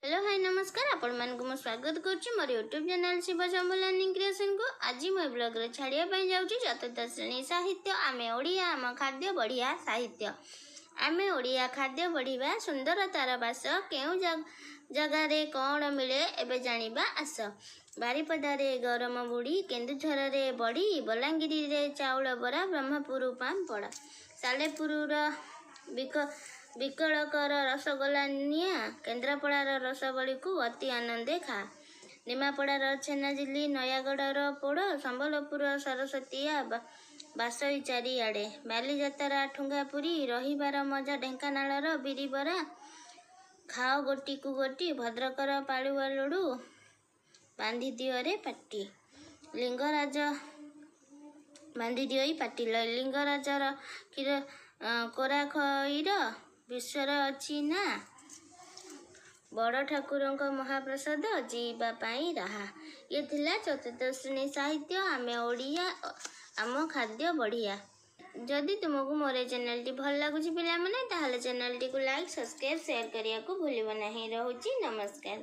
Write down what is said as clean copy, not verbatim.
Hello hi नमस्कार आपण मानक मो स्वागत करुच्ची मोर YouTube channel Shiv Shambhu learning creation को। आज मो ब्लॉग रे छाड़िया पई जाउची चतुर्थ श्रेणी साहित्य। आमे ओडिया आम खाद्य बढ़िया साहित्य। आमे ओडिया खाद्य बढ़िया सुंदरतार बास केउ जगह रे कौन मिले एबे जानिबा आस। बारिपदा रे गरम बुड़ी, केन्दुझर रे बड़ी, बलांगीर रे चाउल बरा, ब्रह्मपुर पांपड़ा, सालेपुर विकलकर रसगोला निया, केन्द्रापड़ार रसबड़ी को अति आनंदे खा। निमापड़ार छेनाझिली, नयागढ़र पोड़, संबलपुर सरस्वतीया बासई चारिआडे, बालीजातार ठुंगापुरी, रहिबार मजा ढेंकानालर बिरिबरा, खाओ गोटी को गोटी, भद्रकर पालुआ लडू, बांधी दियो रे पाटी, लिंगराज बांधी दियो पाटी, लिंगराजर क्षीर कोरा खईर विश्वर अच्छी ना, बड़ ठाकुर महाप्रसाद जीवा पाई रहा। ये थिला चतुर्थ श्रेणी साहित्य। आमे ओडिया आम खाद्य बढ़िया। जदि तुमको मोर चैनल टी भल लगुच पिला माने ताहले चैनल टी को लाइक सब्सक्राइब शेयर करिया को भूलिबो नहीं। रहूची नमस्कार।